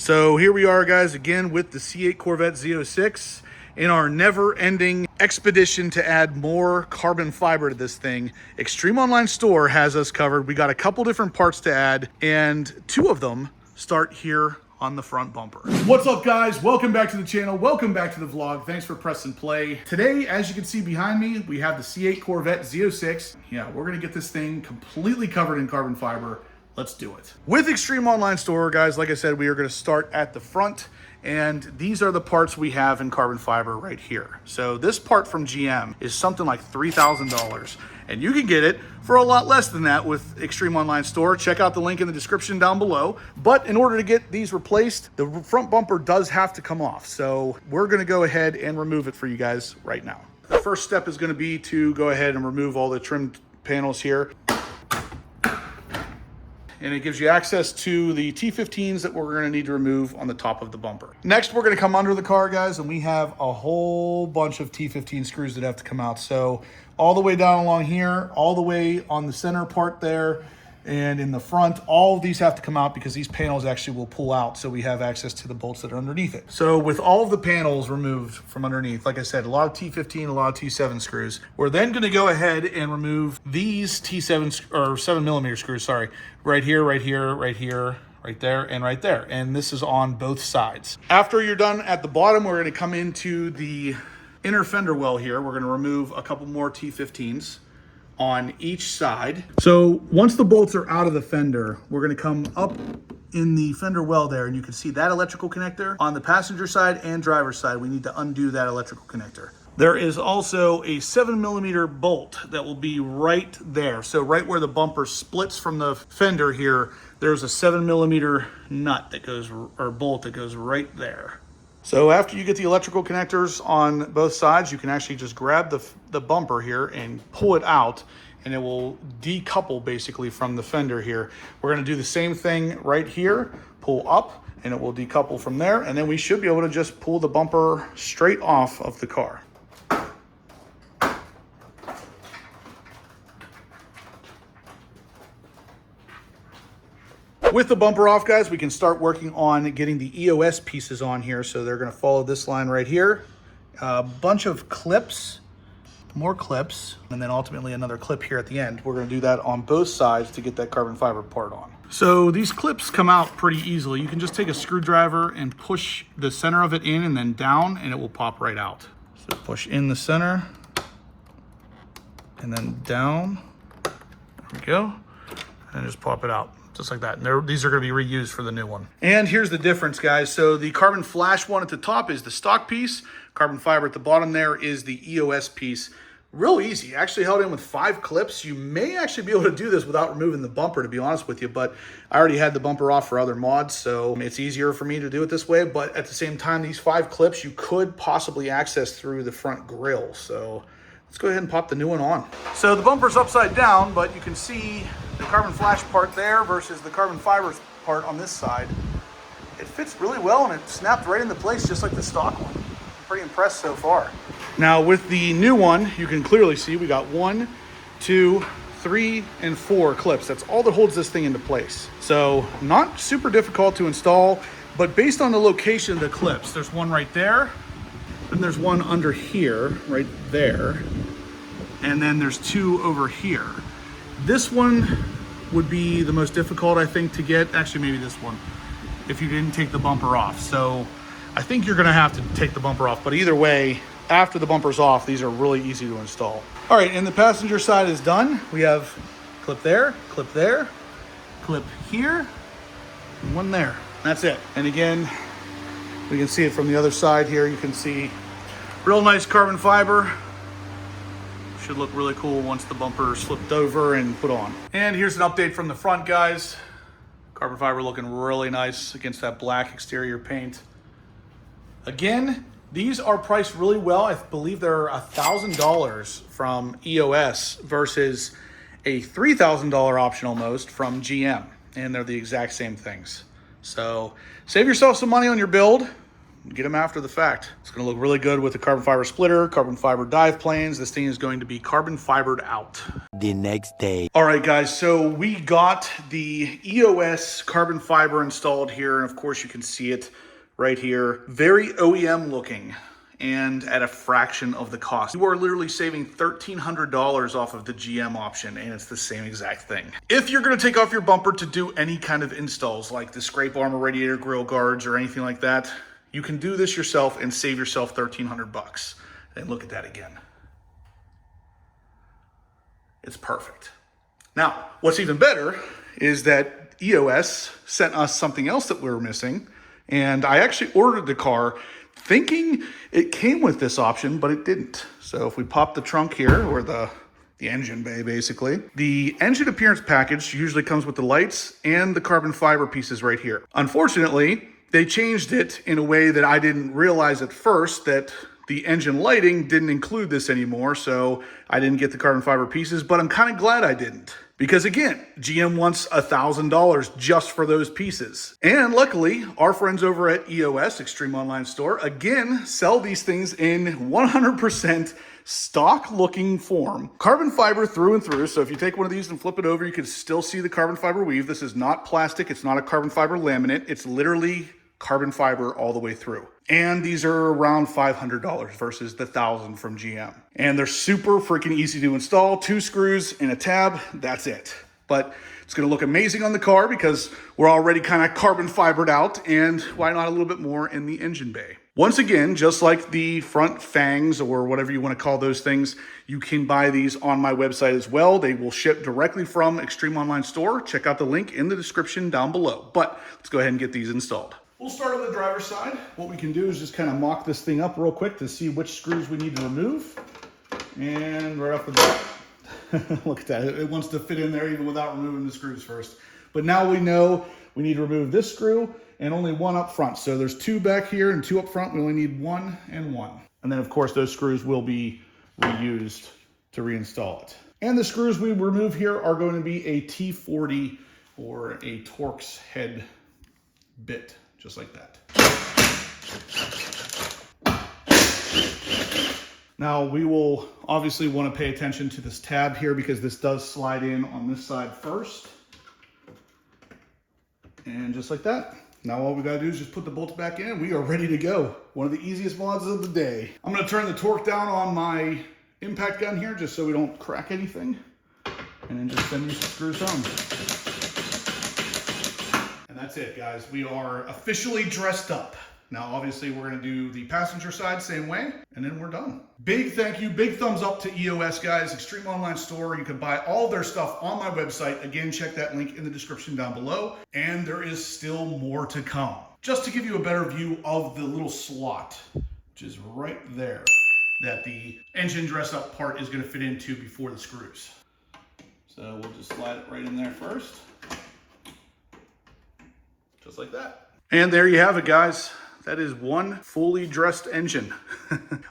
So here we are, guys, again with the C8 Corvette Z06 in our never-ending expedition to add more carbon fiber to this thing. Extreme Online Store has us covered. We got a couple different parts to add, and two of them start here on the front bumper. What's up, guys? Welcome back to the channel. Welcome back to the vlog. Thanks for pressing play. Today, as you can see behind me, we have the C8 Corvette Z06. Yeah, we're gonna get this thing completely covered in carbon fiber. Let's do it. With Extreme Online Store, guys, like I said, we are gonna start at the front, and these are the parts we have in carbon fiber right here. So this part from GM is something like $3,000, and you can get it for a lot less than that with Extreme Online Store. Check out the link in the description down below. But in order to get these replaced, the front bumper does have to come off. So we're gonna go ahead and remove it for you guys right now. The first step is gonna be to go ahead and remove all the trim panels here. And it gives you access to the T15s that we're gonna need to remove on the top of the bumper. Next, we're gonna come under the car, guys, and we have a whole bunch of T15 screws that have to come out. So all the way down along here, all the way on the center part there, and in the front, all of these have to come out because these panels actually will pull out, so we have access to the bolts that are underneath it. So with all of the panels removed from underneath, like I said, a lot of T15, a lot of T7 screws, we're then gonna go ahead and remove these T7 or 7mm screws, sorry, right here, right here, right here, right there, and right there. And this is on both sides. After you're done at the bottom, we're gonna come into the inner fender well here. We're gonna remove a couple more T15s on each side. So once the bolts are out of the fender, we're gonna come up in the fender well there, and you can see that electrical connector on the passenger side and driver's side. We need to undo that electrical connector. There is also a 7mm bolt that will be right there. So right where the bumper splits from the fender here, there's a 7mm nut that goes, or bolt that goes right there. So after you get the electrical connectors on both sides, you can actually just grab the bumper here and pull it out, and it will decouple basically from the fender here. We're gonna do the same thing right here, pull up, and it will decouple from there, and then we should be able to just pull the bumper straight off of the car. With the bumper off, guys, we can start working on getting the EOS pieces on here. So they're gonna follow this line right here. A bunch of clips, more clips, and then ultimately another clip here at the end. We're gonna do that on both sides to get that carbon fiber part on. So these clips come out pretty easily. You can just take a screwdriver and push the center of it in and then down, and it will pop right out. So push in the center and then down. There we go. And just pop it out. Just like that. And these are going to be reused for the new one. And here's the difference, guys. So the carbon flash one at the top is the stock piece. Carbon fiber at the bottom there is the EOS piece. Real easy. Actually held in with 5 clips. You may actually be able to do this without removing the bumper, to be honest with you, but I already had the bumper off for other mods, so it's easier for me to do it this way. But at the same time, these 5 clips you could possibly access through the front grille. So let's go ahead and pop the new one on. So the bumper's upside down, but you can see the carbon flash part there versus the carbon fiber part on this side. It fits really well, and it snapped right into place just like the stock one. I'm pretty impressed so far. Now with the new one, you can clearly see we got 1, 2, 3, and 4 clips. That's all that holds this thing into place. So not super difficult to install, but based on the location of the clips, there's one right there, and there's one under here, right there, and then there's 2 over here. This one would be the most difficult, I think, to get. Actually, maybe this one, if you didn't take the bumper off. So I think you're gonna have to take the bumper off, but either way, after the bumper's off, these are really easy to install. All right, and the passenger side is done. We have clip there, clip here, and one there. That's it. And again, we can see it from the other side here. You can see real nice carbon fiber. Should look really cool once the bumper is flipped over and put on. And here's an update from the front, guys. Carbon fiber looking really nice against that black exterior paint. Again, these are priced really well. I believe they're $1,000 from EOS versus a $3,000 option almost from GM. And they're the exact same things. So save yourself some money on your build. get them after the fact. It's gonna look really good with the carbon fiber splitter, carbon fiber dive planes. This thing is going to be carbon fibered out. The next day. All right, guys, so we got the EOS carbon fiber installed here, and of course you can see it right here. Very OEM looking, and at a fraction of the cost. You are literally saving $1,300 off of the GM option, and it's the same exact thing. If you're gonna take off your bumper to do any kind of installs, like the scrape armor radiator grill guards or anything like that, you can do this yourself and save yourself 1,300 bucks. And look at that again. It's perfect. Now, what's even better is that EOS sent us something else that we were missing, and I actually ordered the car thinking it came with this option, but it didn't. So if we pop the trunk here, or the engine bay basically, the engine appearance package usually comes with the lights and the carbon fiber pieces right here. Unfortunately, they changed it in a way that I didn't realize at first, that the engine lighting didn't include this anymore, so I didn't get the carbon fiber pieces, but I'm kind of glad I didn't. Because again, GM wants $1,000 just for those pieces. And luckily, our friends over at EOS, Extreme Online Store, again, sell these things in 100% stock looking form. Carbon fiber through and through, so if you take one of these and flip it over, you can still see the carbon fiber weave. This is not plastic, it's not a carbon fiber laminate, it's literally carbon fiber all the way through. And these are around $500 versus the $1,000 from GM. And they're super freaking easy to install. 2 screws and a tab, that's it. But it's gonna look amazing on the car because we're already kind of carbon fibered out, and why not a little bit more in the engine bay? Once again, just like the front fangs or whatever you want to call those things, you can buy these on my website as well. They will ship directly from Extreme Online Store. Check out the link in the description down below. But let's go ahead and get these installed. We'll start on the driver's side. What we can do is just kind of mock this thing up real quick to see which screws we need to remove. And right off the bat, look at that. It wants to fit in there even without removing the screws first. But now we know we need to remove this screw and only one up front. So there's 2 back here and 2 up front. We only need 1 and 1. And then of course those screws will be reused to reinstall it. And the screws we remove here are going to be a T40 or a Torx head bit. Just like that. Now we will obviously want to pay attention to this tab here because this does slide in on this side first. And just like that. Now all we gotta do is just put the bolts back in and we are ready to go. One of the easiest mods of the day. I'm gonna turn the torque down on my impact gun here just so we don't crack anything. And then just send these screws home. That's it, guys. We are officially dressed up. Now, obviously, we're going to do the passenger side same way, and then we're done. Big thank you, big thumbs up to EOS, guys. Extreme Online Store. You can buy all their stuff on my website. Again, check that link in the description down below. And there is still more to come. Just to give you a better view of the little slot, which is right there, that the engine dress-up part is going to fit into before the screws. So we'll just slide it right in there first. Just like that. And there you have it, guys. That is one fully dressed engine.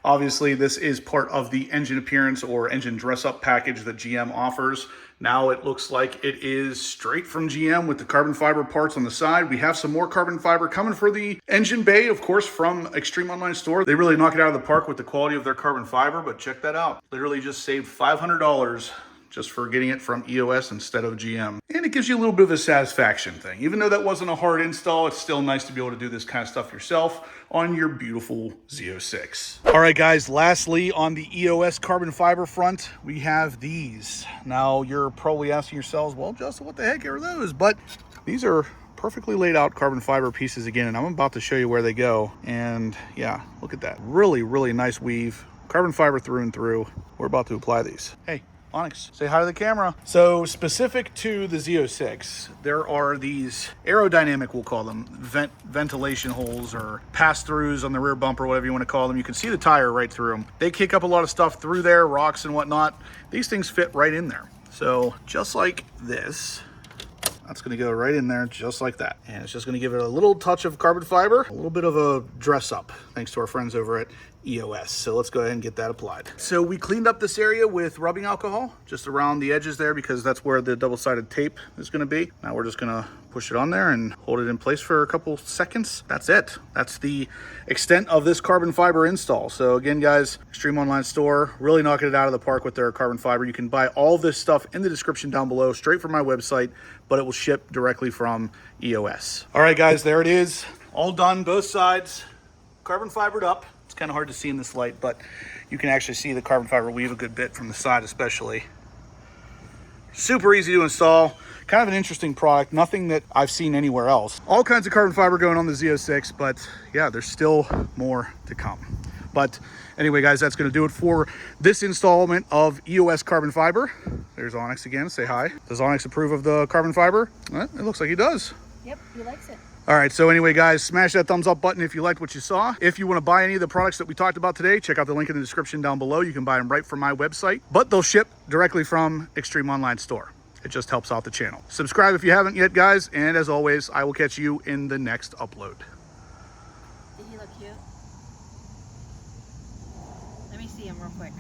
Obviously, this is part of the engine appearance or engine dress-up package that GM offers. Now it looks like it is straight from GM with the carbon fiber parts on the side. We have some more carbon fiber coming for the engine bay, of course, from Extreme Online Store. They really knock it out of the park with the quality of their carbon fiber, but check that out. Literally just saved $500 just for getting it from EOS instead of GM. And it gives you a little bit of a satisfaction thing. Even though that wasn't a hard install, it's still nice to be able to do this kind of stuff yourself on your beautiful Z06. All right, guys, lastly, on the EOS carbon fiber front, we have these. Now, you're probably asking yourselves, well, Justin, what the heck are those? But these are perfectly laid out carbon fiber pieces again, and I'm about to show you where they go. And yeah, look at that. Really, really nice weave. Carbon fiber through and through. We're about to apply these. Hey, Onyx, say hi to the camera. So specific to the Z06, there are these aerodynamic, we'll call them, ventilation holes or pass-throughs on the rear bumper, whatever you want to call them. You can see the tire right through them. They kick up a lot of stuff through there, rocks and whatnot. These things fit right in there. So just like this, that's gonna go right in there just like that. And it's just gonna give it a little touch of carbon fiber, a little bit of a dress up, thanks to our friends over at EOS. So let's go ahead and get that applied. So we cleaned up this area with rubbing alcohol, just around the edges there, because that's where the double-sided tape is gonna be. Now we're just gonna push it on there and hold it in place for a couple seconds. That's it. That's the extent of this carbon fiber install. So again, guys, Extreme Online Store, really knocking it out of the park with their carbon fiber. You can buy all this stuff in the description down below, straight from my website, but it will ship directly from EOS. All right, guys, there it is. All done, both sides, carbon fibered up. It's kind of hard to see in this light, but you can actually see the carbon fiber weave a good bit from the side especially. Super easy to install. Kind of an interesting product, nothing that I've seen anywhere else. All kinds of carbon fiber going on the Z06, but yeah, there's still more to come. But anyway, guys, that's going to do it for this installment of EOS carbon fiber. There's Onyx again. Say hi. Does Onyx approve of the carbon fiber? Well, it looks like he does. Yep, he likes it. All right, so anyway, guys, smash that thumbs up button if you liked what you saw. If you want to buy any of the products that we talked about today, check out the link in the description down below. You can buy them right from my website, but they'll ship directly from Extreme Online Store. It just helps out the channel. Subscribe if you haven't yet, guys, and as always, I will catch you in the next upload. Did he look cute? Let me see him real quick.